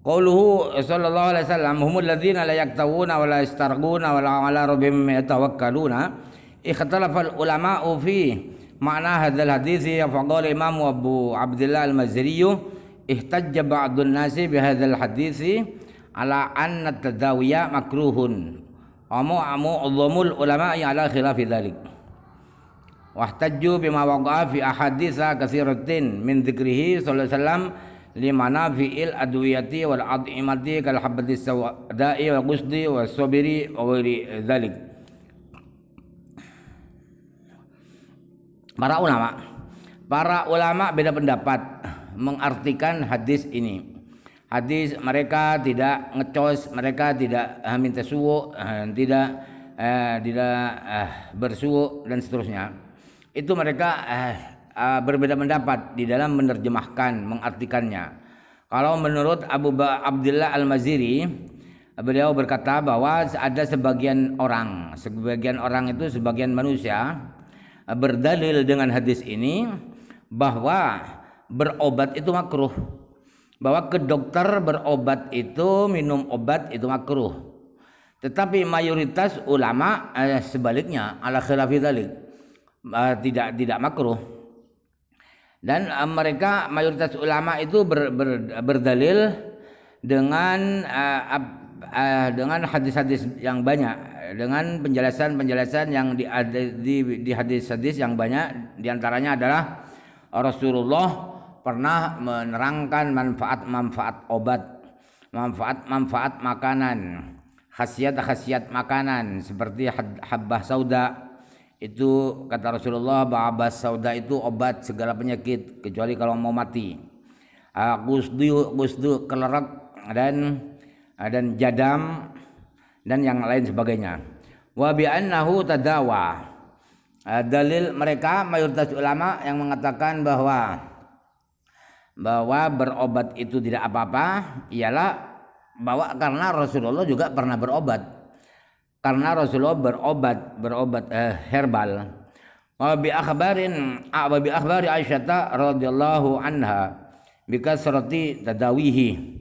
Qauluhu sallallahu alaihi wasallam humul ladzina la yaktawuna wa la yastarquna wa la ala rabbihim yatawakkaluna. Ikhtalafa al-ulama'u fi makna hadzal hadits fa qala Imam Abu Abdullah Al-Mazri ihtajja ba'dun nasi bi hadzal hadits ala anna tadawiya makruhun amu ulumul ulama'i ala khilafi dzalik wahtajju bima waqa'a fi ahaditsa katsiratin min dzikrihi sallallahu alaihi wasallam limana fi'il adwiyati wal ad'imati kal habbatis sawda'i wal qusdi was sabiri wa ghairi dzalik. Para ulama beda pendapat mengartikan hadis ini. Hadis mereka tidak ngecos, mereka tidak minta suwu, tidak bersuwu dan seterusnya. Itu mereka berbeda pendapat di dalam menerjemahkan, mengartikannya. Kalau menurut Abu Abdullah Al-Maziri, beliau berkata bahwa ada sebagian orang itu sebagian manusia berdalil dengan hadis ini bahwa berobat itu makruh, bahwa ke dokter berobat itu minum obat itu makruh. Tetapi mayoritas ulama sebaliknya ala khilafi dzalik, tidak makruh. Dan mereka mayoritas ulama itu berdalil dengan hadis-hadis yang banyak, dengan penjelasan-penjelasan yang di hadis-hadis yang banyak. Di antaranya adalah Rasulullah pernah menerangkan manfaat-manfaat obat, manfaat-manfaat makanan, khasiat-khasiat makanan seperti habbah sauda. Itu kata Rasulullah bahwa habbah sauda itu obat segala penyakit kecuali kalau mau mati. Gusdu kelerek dan jadam dan yang lain sebagainya. Wa bi annahu tadawa. Dalil mereka mayoritas ulama yang mengatakan bahwa berobat itu tidak apa-apa ialah bahwa karena Rasulullah juga pernah berobat. Karena Rasulullah berobat herbal. Wa bi akhbari Aisyah radhiyallahu anha bi kasrati tadawihi.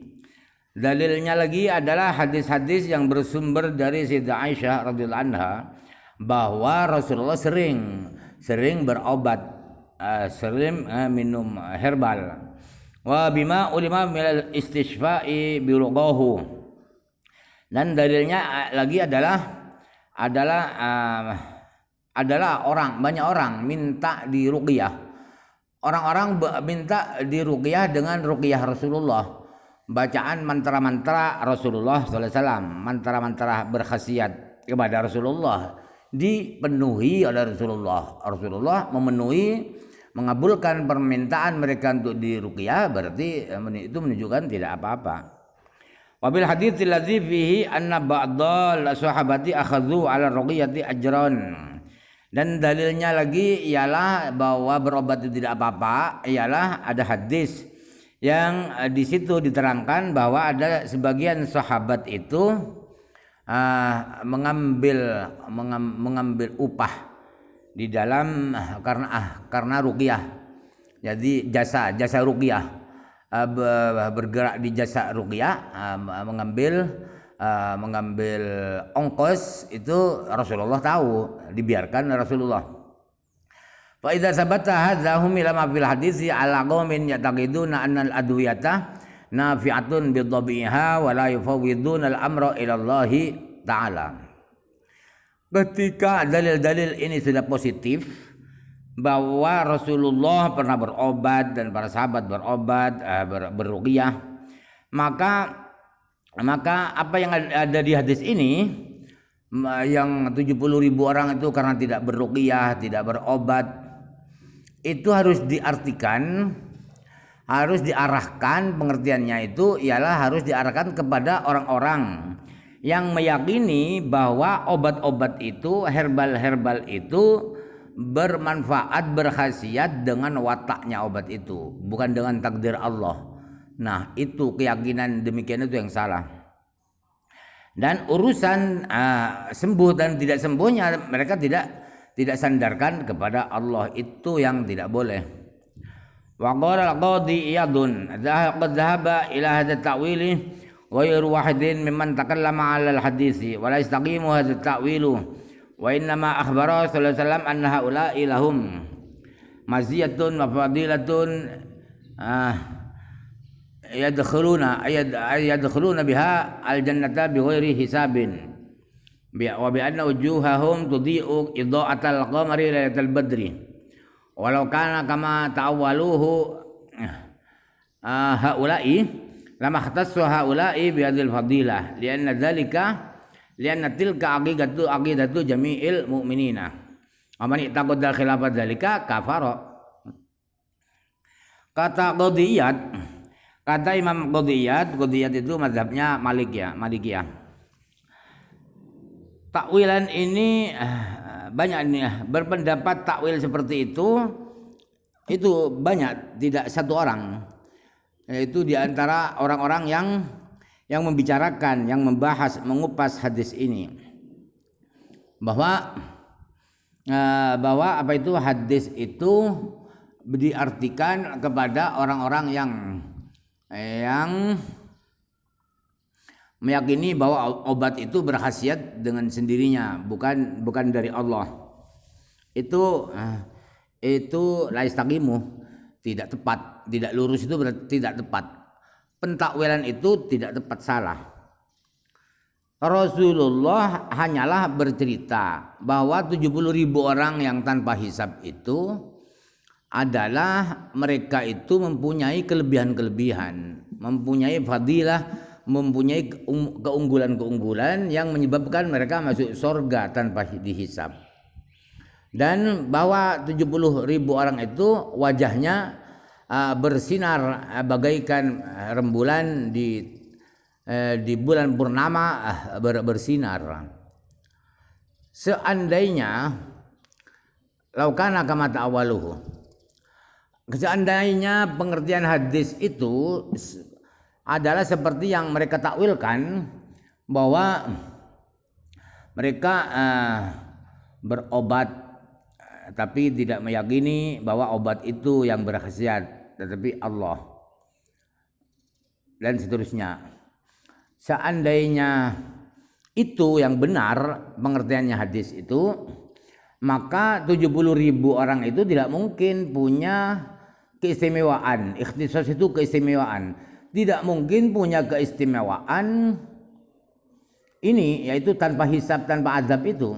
Dalilnya lagi adalah hadis-hadis yang bersumber dari Sayyidah Aisyah radhiyallahu anha bahwa Rasulullah sering berobat, sering minum herbal. Wa bima ulima minal istishfa'i biruqahu. Dan dalilnya lagi adalah banyak orang minta diruqyah. Orang-orang minta diruqyah dengan ruqyah Rasulullah. Bacaan mantra-mantra Rasulullah SAW, mantra-mantra berkhasiat kepada Rasulullah dipenuhi oleh Rasulullah. Rasulullah mengabulkan permintaan mereka untuk diruqyah, berarti itu menunjukkan tidak apa-apa. Wabil hadits alladzi fihi anna ba'dal sahabati akhadhu 'ala ruqyati ajran. Dan dalilnya lagi ialah bahwa berobat itu tidak apa-apa, ialah ada hadis yang di situ diterangkan bahwa ada sebagian sahabat itu mengambil upah di dalam karena ruqyah. Jadi jasa ruqyah, bergerak di jasa ruqyah, mengambil ongkos itu Rasulullah tahu, dibiarkan Rasulullah. Fa idza sabata hadza hum ila ma fil hadits ala qaumin yataqiduna anna al adwiyata nafi'atun bi dhabiha wa la yufawwiduna al amra ila Allah taala. Ketika dalil-dalil ini sudah positif bahwa Rasulullah pernah berobat dan para sahabat berobat, berruqyah, maka apa yang ada di hadis ini yang 70.000 orang itu karena tidak berruqyah, tidak berobat, itu harus diartikan, harus diarahkan, pengertiannya itu ialah harus diarahkan kepada orang-orang yang meyakini bahwa obat-obat itu, herbal-herbal itu bermanfaat, berkhasiat dengan wataknya obat itu, bukan dengan takdir Allah. Nah, itu keyakinan demikian itu yang salah. Dan urusan sembuh dan tidak sembuhnya mereka tidak sandarkan kepada Allah, itu yang tidak boleh. Wa qala al-qadhi Iyadun qad dhahaba ila hadha at-ta'wil ghayru wahidin mimman takallama 'ala al-hadisi wa la yastaqimu hadha at-ta'wilu wa innama akhbara sallallahu alaihi wasallam anna haula'i lahum maziyatun wa fadilatun yadkhuluna biha al-jannata bighairi hisabin wa bi anna wujuhahum tudhi'u idha'atal qamari lailatal badri walau kana kama ta'awwaluhu haula'i lama khatassu haula'i bi hadhil fadilah lianna tilka aqidatu jami'il mu'minina wa man i'taqada khilafat dzalika kafara. Kata Imam Qadhiyat itu mazhabnya Malikiyah. Takwilan ini banyak nih berpendapat takwil seperti itu banyak, tidak satu orang, yaitu di antara orang-orang yang membicarakan, yang membahas, mengupas hadis ini bahwa apa itu hadis itu diartikan kepada orang-orang yang meyakini bahwa obat itu berkhasiat dengan sendirinya, bukan dari Allah. Itu la yastaqimu, tidak tepat, tidak lurus, itu berarti tidak tepat. Pentakwilan itu tidak tepat, salah. Rasulullah hanyalah bercerita bahwa 70.000 orang yang tanpa hisab itu adalah mereka itu mempunyai kelebihan-kelebihan, mempunyai fadilah, mempunyai keunggulan-keunggulan yang menyebabkan mereka masuk surga tanpa dihisab. Dan bahwa 70.000 orang itu wajahnya bersinar bagaikan rembulan di bulan purnama bersinar. Seandainya laukana kama ta'awaluhu, seandainya pengertian hadis itu adalah seperti yang mereka takwilkan, bahwa mereka berobat tapi tidak meyakini bahwa obat itu yang berkhasiat, tetapi Allah, dan seterusnya. Seandainya itu yang benar pengertiannya hadis itu, maka 70.000 orang itu tidak mungkin punya keistimewaan. Ikhtisas itu keistimewaan. Tidak mungkin punya keistimewaan ini, yaitu tanpa hisab, tanpa azab itu.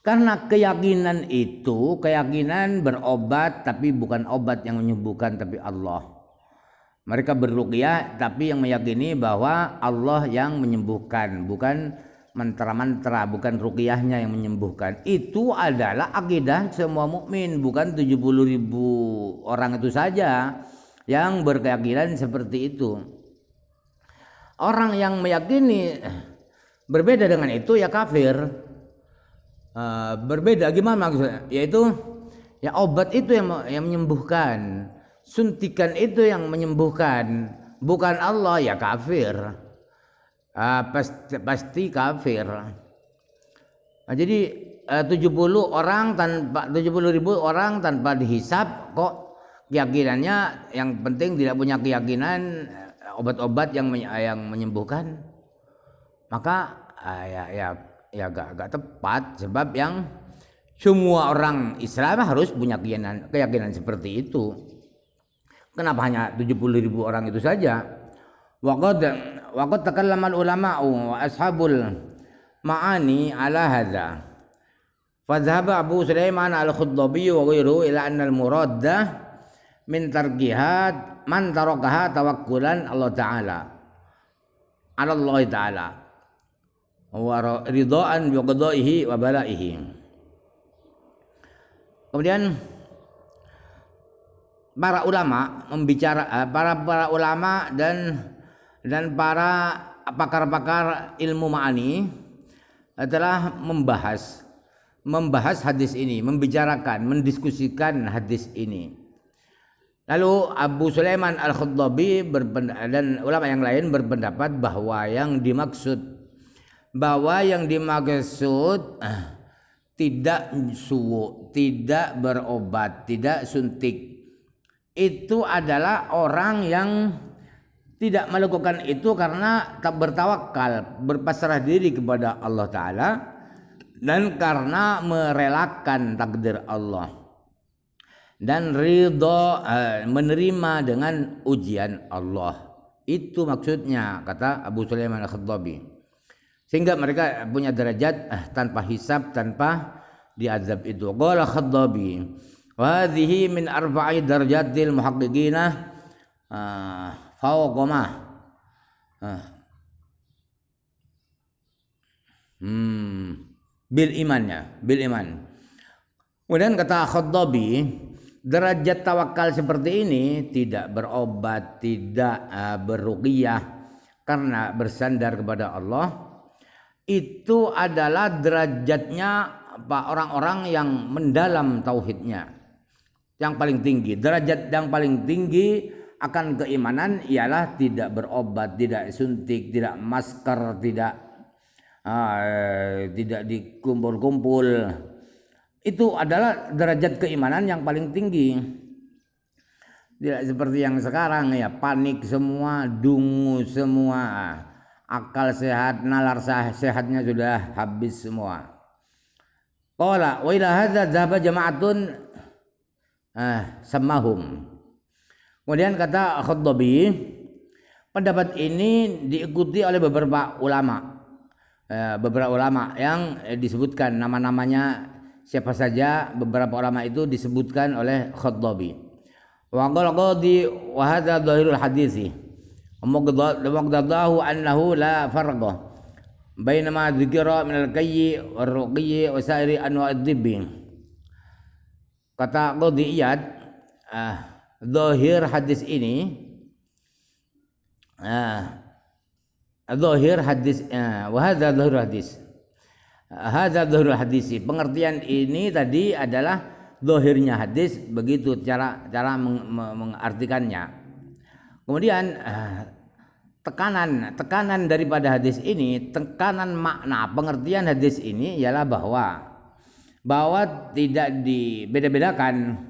Karena keyakinan itu, keyakinan berobat tapi bukan obat yang menyembuhkan, tapi Allah. Mereka berruqyah tapi yang meyakini bahwa Allah yang menyembuhkan, bukan mantra-mantra, bukan ruqyahnya yang menyembuhkan. Itu adalah akidah semua mukmin, bukan 70.000 orang itu saja yang berkeyakinan seperti itu. Orang yang meyakini berbeda dengan itu ya kafir. Berbeda gimana maksudnya? Yaitu ya obat itu yang menyembuhkan, suntikan itu yang menyembuhkan, bukan Allah, ya kafir. Pasti kafir. Jadi 70.000 orang tanpa dihisab, kok keyakinannya yang penting tidak punya keyakinan obat-obat yang menyembuhkan, maka ya gak tepat, sebab yang semua orang Islam harus punya keyakinan seperti itu. Kenapa hanya 70.000 orang itu saja? Waqad takallama al-ulama'u wa ashabul ma'ani ala hadza. Fadhhaba Abu Sulaiman al-Khuttabi wa ghairuhu ila anna al-muradda min tarkihat man tarakaha tawakkulan Allah Ta'ala ala Allah Ta'ala wa ridhaan bi qada'ihi wa bala'ihi. Kemudian para ulama para ulama dan para pakar-pakar ilmu ma'ani telah membahas hadis ini, membicarakan, mendiskusikan hadis ini. Lalu Abu Sulaiman Al-Khuttabi dan ulama yang lain berpendapat bahwa yang dimaksud tidak berobat, tidak suntik, itu adalah orang yang tidak melakukan itu karena tak bertawakal, berpasrah diri kepada Allah Ta'ala, dan karena merelakan takdir Allah dan ridho, menerima dengan ujian Allah. Itu maksudnya, kata Abu Sulaiman Al-Khattabi. Sehingga mereka punya derajat tanpa hisab, tanpa diazab itu. Qala Khattabi, wa hadhihi min arba'i darajatil muhaqqiqina fawqama. Bil imannya, bil iman. Kemudian kata Khattabi, derajat tawakal seperti ini tidak berobat, tidak beruqyah karena bersandar kepada Allah. Itu adalah derajatnya orang-orang yang mendalam tauhidnya, yang paling tinggi. Derajat yang paling tinggi akan keimanan ialah tidak berobat, tidak suntik, tidak masker, tidak dikumpul-kumpul. Itu adalah derajat keimanan yang paling tinggi. Tidak seperti yang sekarang ya, panik semua, dungu semua, akal sehat, nalar sehatnya sudah habis semua. Qala wa ila hadza dhaba jama'atun samahum. Kemudian kata Khattabi, pendapat ini diikuti oleh beberapa ulama. Beberapa ulama yang disebutkan nama-namanya siapa saja, beberapa ulama itu disebutkan oleh Khattabi. Wa qala qadi wa hadza dhahirul hadisi. Waqadahu annahu la farqa bainama dzikra min al-kayyi war-ruqyi wa sa'iri anwa'id dibbi. Kata Qadhi Iyad, zahir hadis ini, zahir hadis, wa hadza zahirul hadis. Hadza zahirul hadis. Pengertian ini tadi adalah zahirnya hadis, begitu cara mengartikannya. Kemudian tekanan daripada hadis ini, tekanan makna pengertian hadis ini ialah bahwa tidak dibeda-bedakan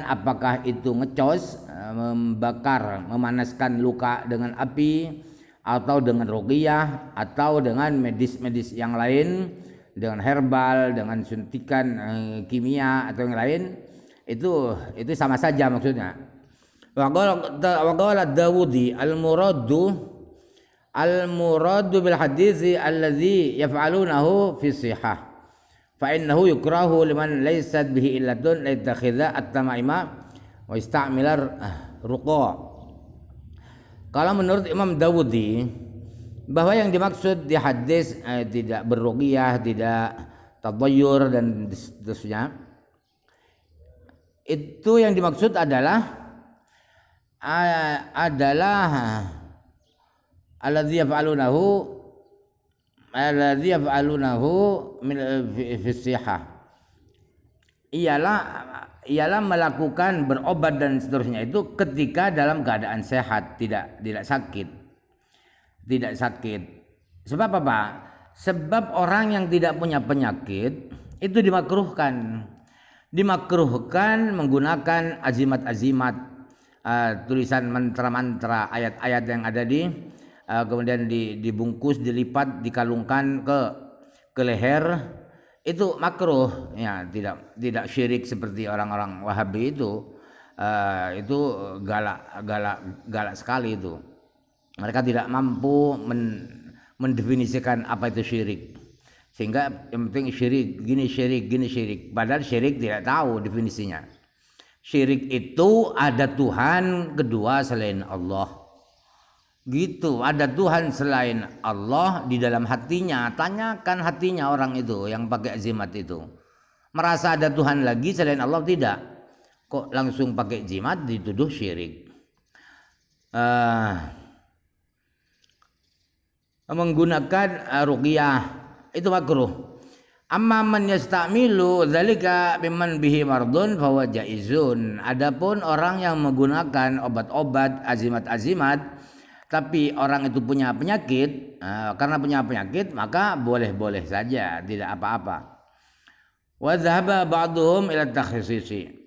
apakah itu ngecos, membakar, memanaskan luka dengan api, atau dengan ruqyah, atau dengan medis yang lain, dengan herbal, dengan suntikan kimia atau yang lain. Itu sama saja maksudnya. Wa qala Dawudi al-muradu bil hadisi alladhi yaf'alunahu fi sihah fa innahu yukrahu liman laysat bihi illatun la yattakhidha at-tama'ima wa ista'milar ruqa. Kalau menurut Imam Dawudi, bahwa yang dimaksud di hadis tidak berruqyah, tidak tadayyur dan seterusnya, itu yang dimaksud adalah alladzi yaf'alunahu min fi sihah, ialah melakukan berobat dan seterusnya itu ketika dalam keadaan sehat, tidak sakit. Sebab apa? Sebab orang yang tidak punya penyakit itu dimakruhkan menggunakan azimat-azimat, tulisan mantra-mantra, ayat-ayat yang ada kemudian dibungkus, dilipat, dikalungkan ke leher. Itu makruh ya, tidak syirik seperti orang-orang Wahabi itu. Itu galak sekali itu. Mereka tidak mampu mendefinisikan apa itu syirik, sehingga yang penting syirik gini, syirik, padahal syirik tidak tahu definisinya. Syirik itu ada Tuhan kedua selain Allah, gitu. Ada Tuhan selain Allah di dalam hatinya. Tanyakan hatinya orang itu yang pakai jimat itu, merasa ada Tuhan lagi selain Allah? Tidak. Kok langsung pakai jimat dituduh syirik? Menggunakan ruqyah itu makruh. Amma man yastamilu dzalika mimman bihi mardun fa huwa jaizun. Adapun orang yang menggunakan obat-obat, azimat-azimat, tapi orang itu punya penyakit, karena punya penyakit maka boleh-boleh saja, tidak apa-apa. Wa dhahaba ba'dhum ila takhsisi.